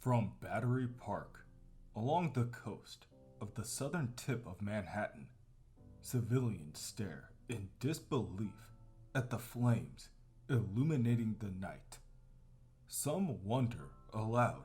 From Battery Park, along the coast of the southern tip of Manhattan, civilians stare in disbelief at the flames illuminating the night. Some wonder aloud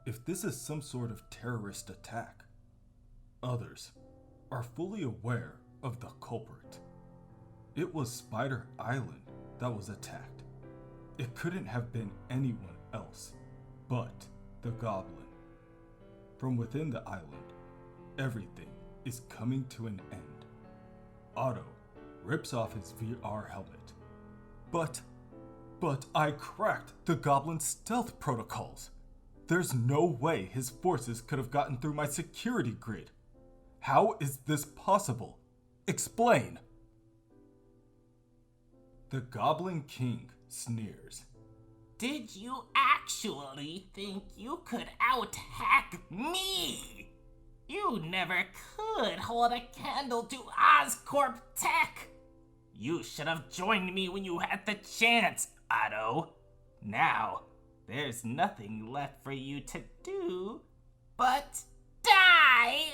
if this is some sort of terrorist attack. Others are fully aware of the culprit. It was Spider Island that was attacked. It couldn't have been anyone else but the Goblin. From within the island, everything is coming to an end. Otto rips off his VR helmet. But I cracked the Goblin's stealth protocols. There's no way his forces could have gotten through my security grid. How is this possible? Explain. The Goblin King sneers. Did you actually think you could out-hack me? You never could hold a candle to Oscorp tech. You should have joined me when you had the chance, Otto. Now, there's nothing left for you to do but die!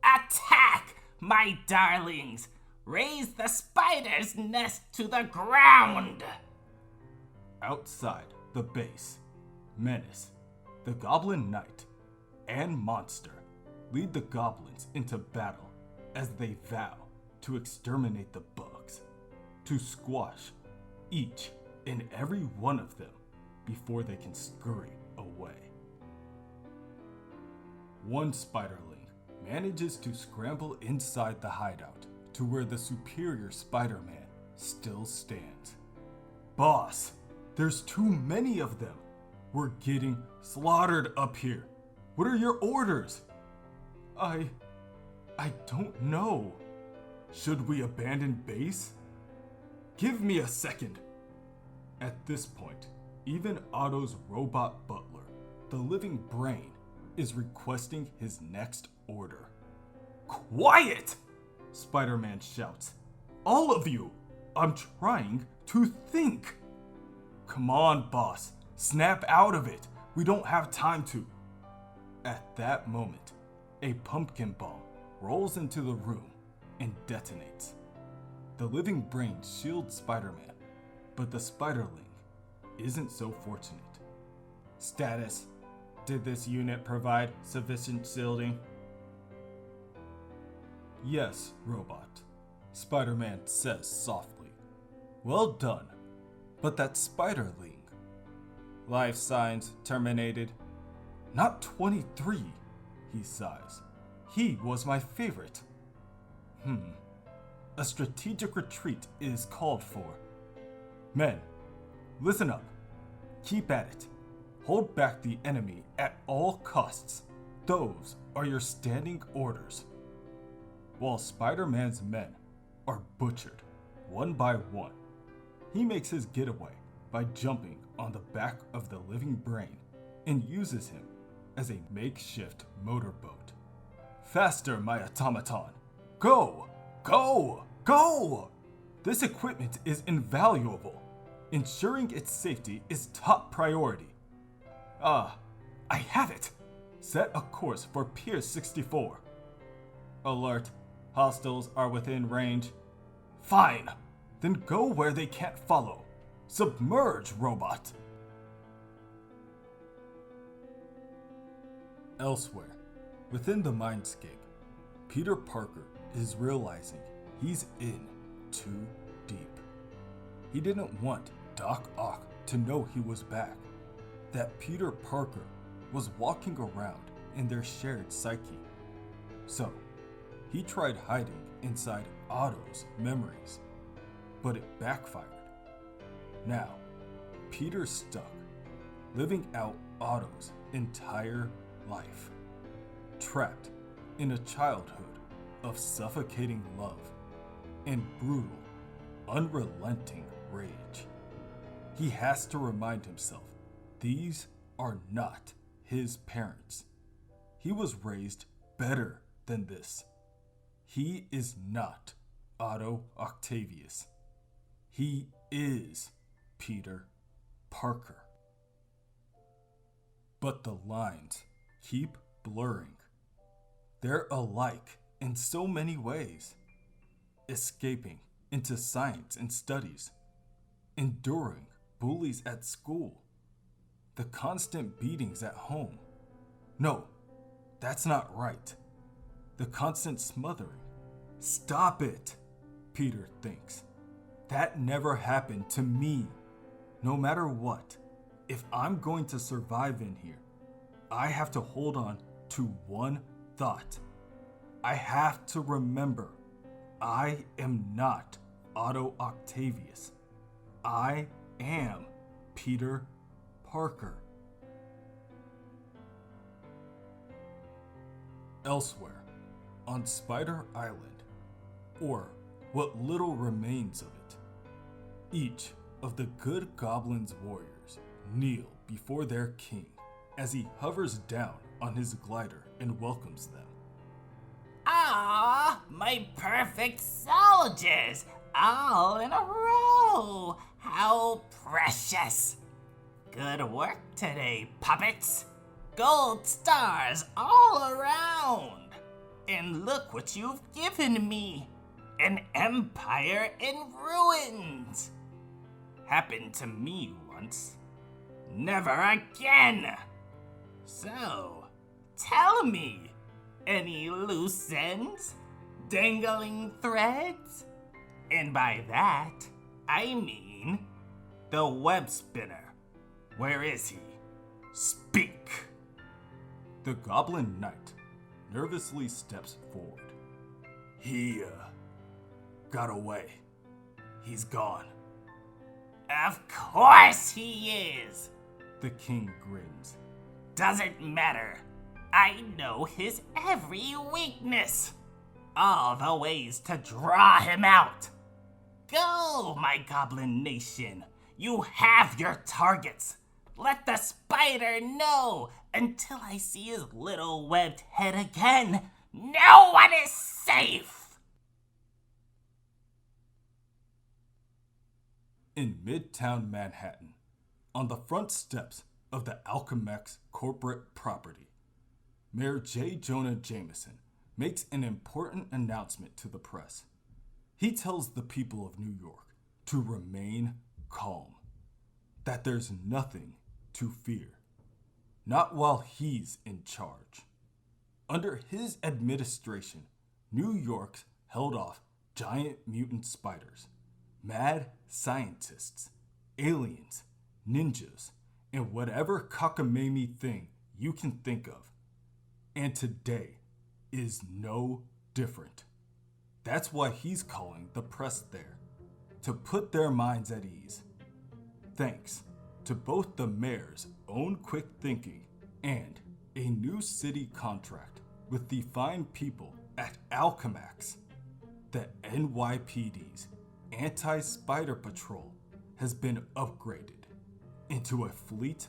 Attack, my darlings! Raise the spider's nest to the ground! Outside the base, Menace, the Goblin Knight, and Monster lead the goblins into battle as they vow to exterminate the bugs, to squash each and every one of them before they can scurry away. One spiderling manages to scramble inside the hideout to where the superior Spider-Man still stands. Boss, there's too many of them. We're getting slaughtered up here. What are your orders? I don't know. Should we abandon base? Give me a second. At this point, even Otto's robot butler, the living brain, is requesting his next order. Quiet! Spider-Man shouts. All of you! I'm trying to think! Come on, boss. Snap out of it. We don't have time to. At that moment, a pumpkin bomb rolls into the room and detonates. The living brain shields Spider-Man, but the Spiderling isn't so fortunate. Status: did this unit provide sufficient shielding? Yes, robot, Spider-Man says softly. Well done, but that Spiderling. Life signs terminated. Not 23, he sighs. He was my favorite. A strategic retreat is called for. Men, listen up. Keep at it. Hold back the enemy at all costs. Those are your standing orders. While Spider-Man's men are butchered one by one, he makes his getaway by jumping on the back of the living brain and uses him as a makeshift motorboat. Faster, my automaton! Go! Go! Go! This equipment is invaluable. Ensuring its safety is top priority. I have it! Set a course for Pier 64. Alert. Hostiles are within range. Fine! Then go where they can't follow. Submerge, robot! Elsewhere, within the mindscape, Peter Parker is realizing he's in too deep. He didn't want Doc Ock to know he was back, that Peter Parker was walking around in their shared psyche. So, he tried hiding inside Otto's memories, but it backfired. Now, Peter's stuck, living out Otto's entire life, trapped in a childhood of suffocating love and brutal, unrelenting rage. He has to remind himself these are not his parents. He was raised better than this. He is not Otto Octavius. He is Peter Parker. But the lines keep blurring. They're alike in so many ways. Escaping into science and studies, enduring bullies at school, the constant beatings at home. No, that's not right. The constant smothering. Stop it, Peter thinks. That never happened to me. No matter what, if I'm going to survive in here, I have to hold on to one thought. I have to remember, I am not Otto Octavius. I am Peter Parker. Elsewhere, on Spider Island, or what little remains of it, each of the good goblin's warriors kneel before their king as he hovers down on his glider and welcomes them. Ah, my perfect soldiers, all in a row. How precious. Good work today, puppets. Gold stars all around. And look what you've given me. An empire in ruins. Happened to me once. Never again. So, tell me, any loose ends? Dangling threads? And by that, I mean the web spinner. Where is he? Speak. The Goblin Knight nervously steps forward. He got away. He's gone. Of course he is. The king grins. Doesn't matter. I know his every weakness. All the ways to draw him out. Go, my Goblin Nation. You have your targets. Let the spider know. Until I see his little webbed head again, no one is safe. In Midtown Manhattan, on the front steps of the Alchemex corporate property, Mayor J. Jonah Jameson makes an important announcement to the press. He tells the people of New York to remain calm, that there's nothing to fear, not while he's in charge. Under his administration, New York's held off giant mutant spiders, mad scientists, aliens, ninjas, and whatever cockamamie thing you can think of. And today is no different. That's why he's calling the press there, to put their minds at ease. Thanks to both the mayor's own quick thinking and a new city contract with the fine people at Alchemax, the NYPD's anti-spider patrol has been upgraded into a fleet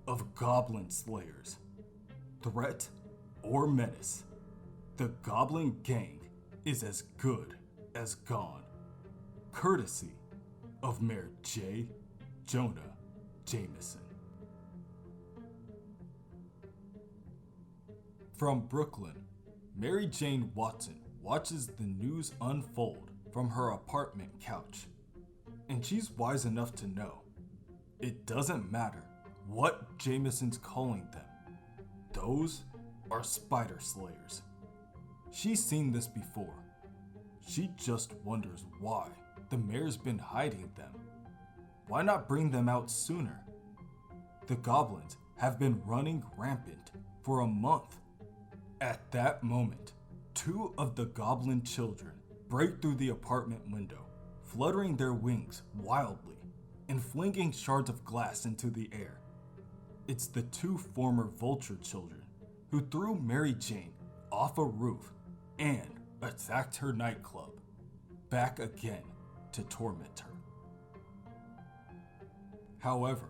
of goblin slayers. Threat or menace, the Goblin Gang is as good as gone, courtesy of Mayor J. Jonah Jameson. From Brooklyn, Mary Jane Watson watches the news unfold from her apartment couch, and she's wise enough to know it doesn't matter what Jameson's calling them. Those are spider slayers. She's seen this before. She just wonders why the mayor's been hiding them. Why not bring them out sooner? The goblins have been running rampant for a month. At that moment, two of the goblin children break through the apartment window, fluttering their wings wildly and flinging shards of glass into the air. It's the two former vulture children who threw Mary Jane off a roof and attacked her nightclub, back again to torment her. However,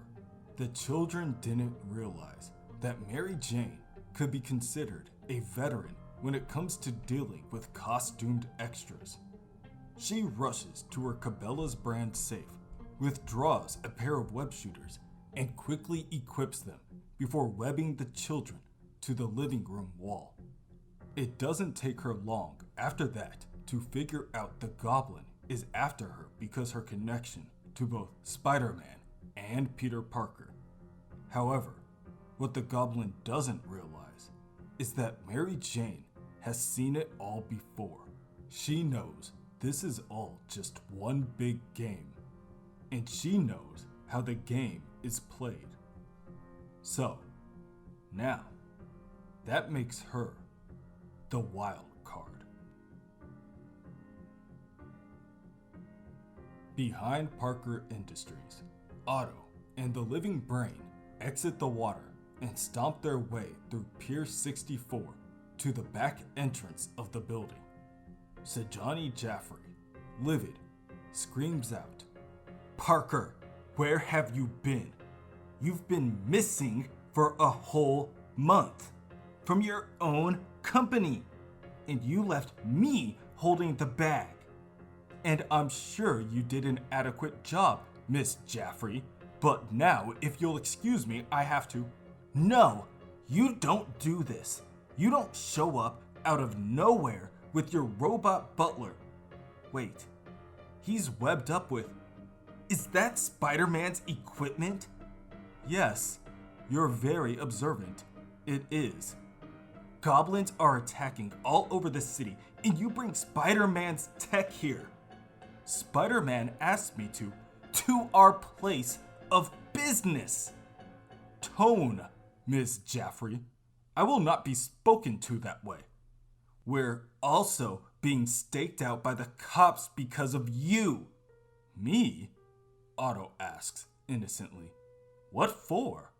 the children didn't realize that Mary Jane could be considered a veteran when it comes to dealing with costumed extras. She rushes to her Cabela's brand safe, withdraws a pair of web shooters, and quickly equips them before webbing the children to the living room wall. It doesn't take her long after that to figure out the goblin is after her because her connection to both Spider-Man and Peter Parker. However, what the goblin doesn't realize is that Mary Jane has seen it all before. She knows this is all just one big game, and she knows how the game is played. So, now, that makes her the wild card. Behind Parker Industries, Otto and the Living Brain exit the water and stomp their way through Pier 64 to the back entrance of the building. Sajani Jaffrey, livid, screams out, "Parker, where have you been? You've been missing for a whole month from your own company, and you left me holding the bag. And I'm sure you did an adequate job, Miss Jaffrey, but now if you'll excuse me, I have to." "No, you don't do this. You don't show up out of nowhere with your robot butler. Wait, he's webbed up with... Is that Spider-Man's equipment?" "Yes, you're very observant. It is. Goblins are attacking all over the city, and you bring Spider-Man's tech here. Spider-Man asked me to our place of business." "Tone, Miss Jaffrey. I will not be spoken to that way. We're also being staked out by the cops because of you." "Me?" Otto asks innocently. "What for?"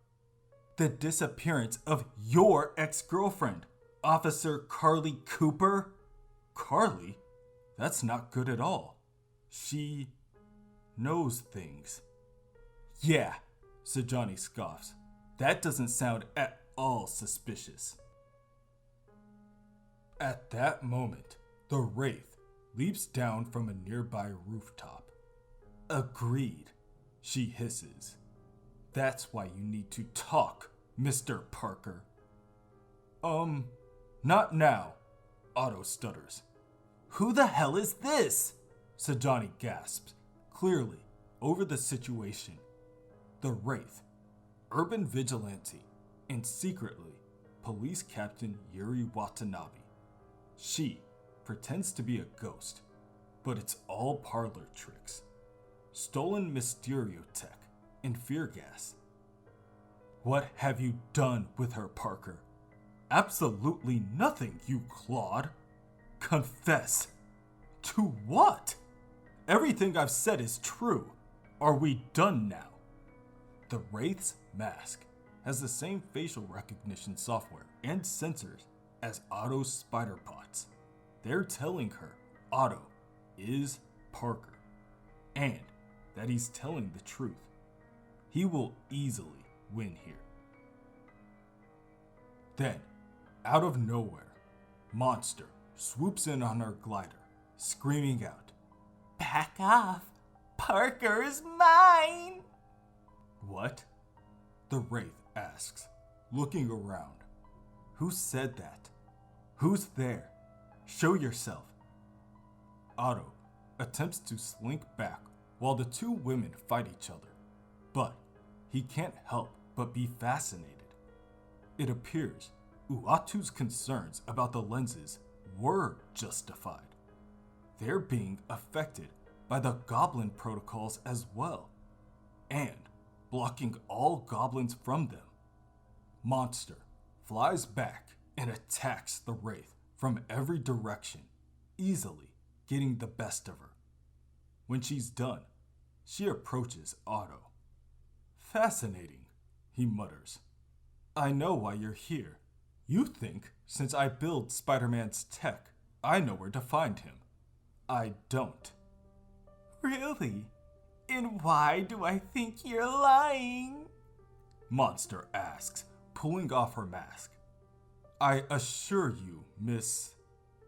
"The disappearance of your ex-girlfriend, Officer Carly Cooper." "Carly? That's not good at all. She knows things." "Yeah," Sajani scoffs. "That doesn't sound at all suspicious." At that moment, the Wraith leaps down from a nearby rooftop. "Agreed," she hisses. "That's why you need to talk, Mr. Parker." Not now," Otto stutters. "Who the hell is this?" Sajani gasps, clearly over the situation. The Wraith, urban vigilante, and secretly Police Captain Yuri Watanabe. She pretends to be a ghost, but it's all parlor tricks. Stolen Mysterio tech and fear gas. "What have you done with her, Parker?" "Absolutely nothing, you clod." "Confess." "To what?" "Everything I've said is true. Are we done now?" The Wraith's mask has the same facial recognition software and sensors as Otto's spider bots. They're telling her Otto is Parker, and that he's telling the truth. He will easily win here. Then, out of nowhere, Monster swoops in on her glider, screaming out, "Back off! Parker's mine!" "What?" the Wraith asks, looking around. "Who said that? Who's there? Show yourself." Otto attempts to slink back while the two women fight each other, but he can't help but be fascinated. It appears Uatu's concerns about the lenses were justified. They're being affected by the goblin protocols as well, and blocking all goblins from them. Monster flies back and attacks the Wraith from every direction, easily getting the best of her. When she's done, she approaches Otto. "Fascinating," he mutters. "I know why you're here. You think, since I build Spider-Man's tech, I know where to find him. I don't." "Really? And why do I think you're lying?" Monster asks, pulling off her mask. "I assure you, Miss...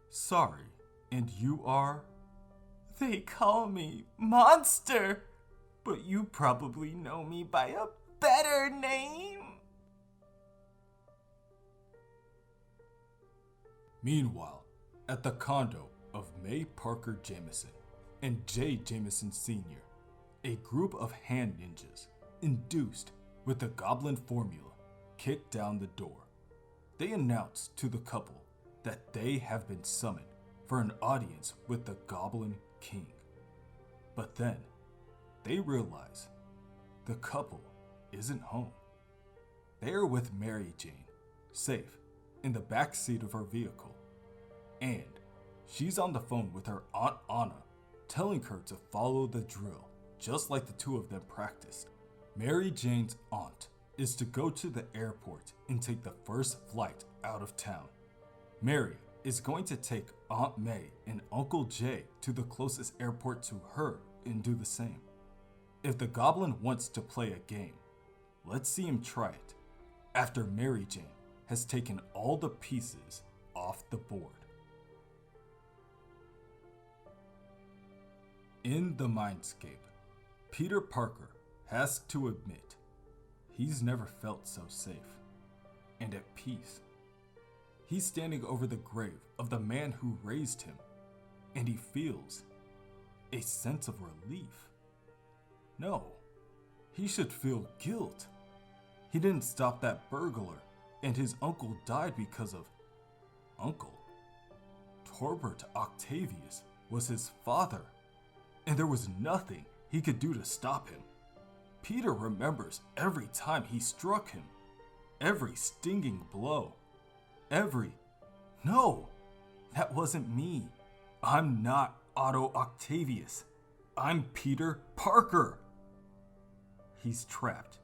Sorry, and you are?" "They call me Monster, but you probably know me by a better name. Meanwhile, at the condo of May Parker Jameson and Jay Jameson Sr., a group of hand ninjas, induced with the Goblin formula, kick down the door. They announce to the couple that they have been summoned for an audience with the Goblin King. But then, they realize the couple isn't home. They are with Mary Jane, safe in the back seat of her vehicle, and she's on the phone with her Aunt Anna, telling her to follow the drill, just like the two of them practiced. Mary Jane's aunt is to go to the airport and take the first flight out of town. Mary is going to take Aunt May and Uncle Jay to the closest airport to her and do the same. If the Goblin wants to play a game, let's see him try it, after Mary Jane has taken all the pieces off the board. In the mindscape, Peter Parker has to admit he's never felt so safe and at peace. He's standing over the grave of the man who raised him, and he feels a sense of relief. No, he should feel guilt. He didn't stop that burglar, and his uncle died because of Uncle. Torbert Octavius was his father, and there was nothing he could do to stop him. Peter remembers every time he struck him, every stinging blow, No, that wasn't me. I'm not Otto Octavius. I'm Peter Parker. He's trapped,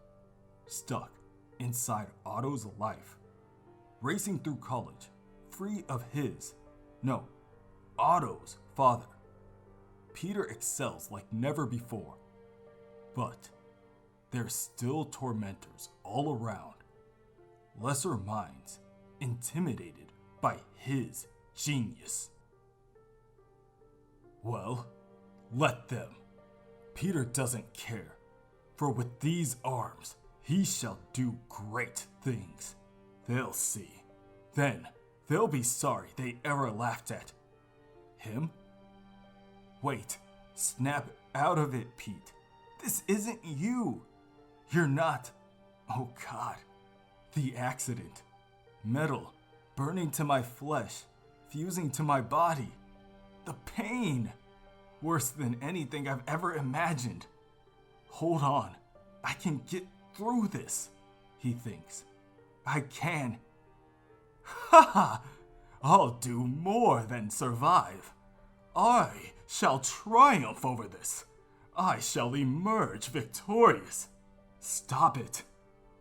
stuck inside Otto's life, racing through college, free of Otto's father. Peter excels like never before, but there's still tormentors all around, lesser minds intimidated by his genius. Well, let them. Peter doesn't care, for with these arms, he shall do great things. They'll see. Then they'll be sorry they ever laughed at him. Wait, snap out of it, Pete. This isn't you. You're not. Oh God. The accident. Metal burning to my flesh, fusing to my body. The pain. Worse than anything I've ever imagined. Hold on. I can get through this, he thinks. I can. Ha ha! I'll do more than survive. I shall triumph over this. I shall emerge victorious. Stop it.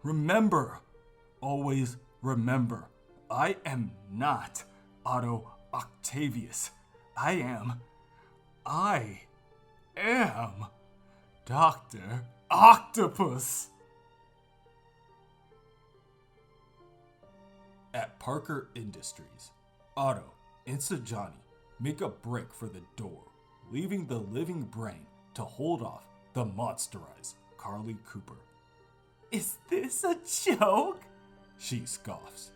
Remember. Always remember. I am not Otto Octavius. I am Dr. Octopus. At Parker Industries, Otto and Sajani make a break for the door, leaving the living brain to hold off the monsterized Carly Cooper. Is this a joke? She scoffs.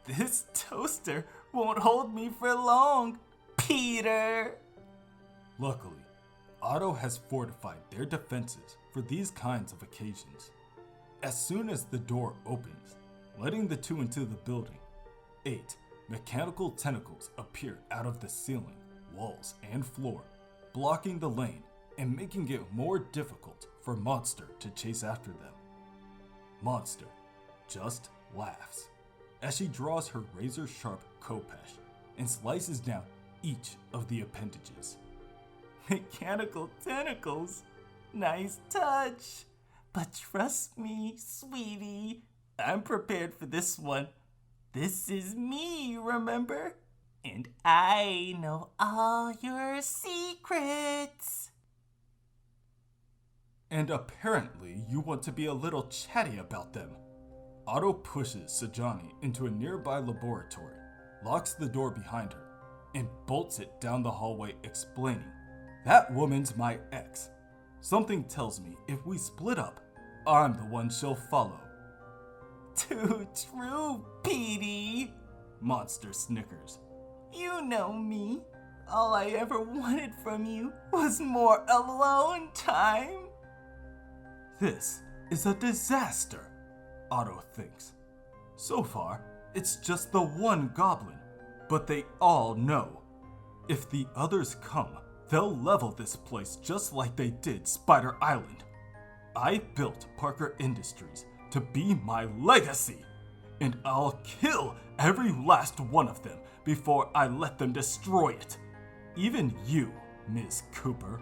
This toaster won't hold me for long, Peter. Luckily, Otto has fortified their defenses for these kinds of occasions. As soon as the door opens, letting the two into the building, 8 mechanical tentacles appear out of the ceiling, walls, and floor, blocking the lane and making it more difficult for Monster to chase after them. Monster just laughs as she draws her razor-sharp khopesh and slices down each of the appendages. Mechanical tentacles? Nice touch. But trust me, sweetie, I'm prepared for this one. This is me, remember? And I know all your secrets. And apparently you want to be a little chatty about them. Otto pushes Sajani into a nearby laboratory, locks the door behind her, and bolts it down the hallway, explaining, "That woman's my ex. Something tells me if we split up, I'm the one she'll follow. Too true, Petey. Monster snickers. You know me. All I ever wanted from you was more alone time. This is a disaster, Otto thinks. So far, it's just the one goblin, but they all know. If the others come, they'll level this place just like they did Spider Island. I built Parker Industries to be my legacy, and I'll kill every last one of them before I let them destroy it. Even you, Ms. Cooper.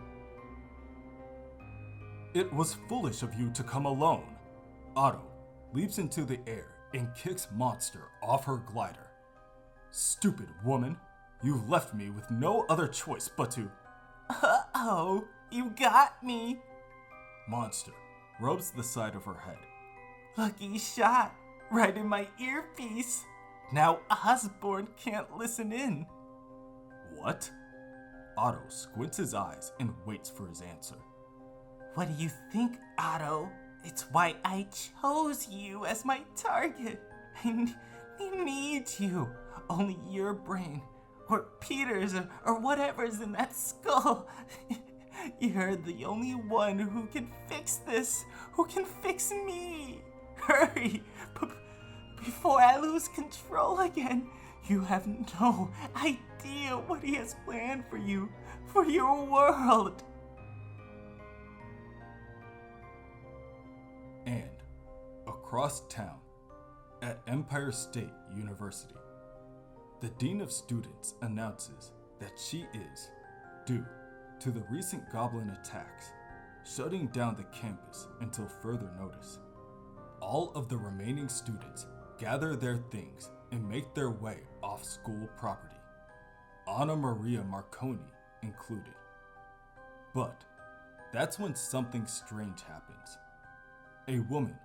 It was foolish of you to come alone. Otto leaps into the air and kicks Monster off her glider. Stupid woman, you left me with no other choice but to... Uh-oh, you got me. Monster rubs the side of her head. Lucky shot, right in my earpiece. Now Osborn can't listen in. What? Otto squints his eyes and waits for his answer. What do you think, Otto? It's why I chose you as my target. I need you. Only your brain, or Peter's, or whatever's in that skull. You're the only one who can fix this, who can fix me. Hurry, before I lose control again. You have no idea what he has planned for you, for your world. And across town, at Empire State University, the Dean of Students announces that she is, due to the recent goblin attacks, shutting down the campus until further notice. All of the remaining students gather their things and make their way off school property, Anna Maria Marconi included. But that's when something strange happens. A woman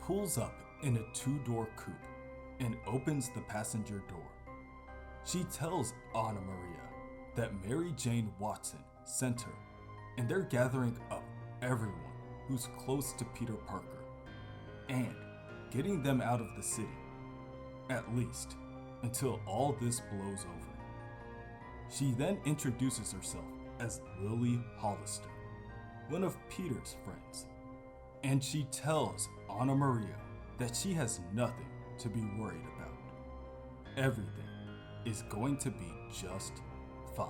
pulls up in a two-door coupe and opens the passenger door. She tells Anna Maria that Mary Jane Watson sent her, and they're gathering up everyone who's close to Peter Parker and getting them out of the city, at least until all this blows over. She then introduces herself as Lily Hollister, one of Peter's friends, and she tells Anna Maria that she has nothing to be worried about. Everything is going to be just fine.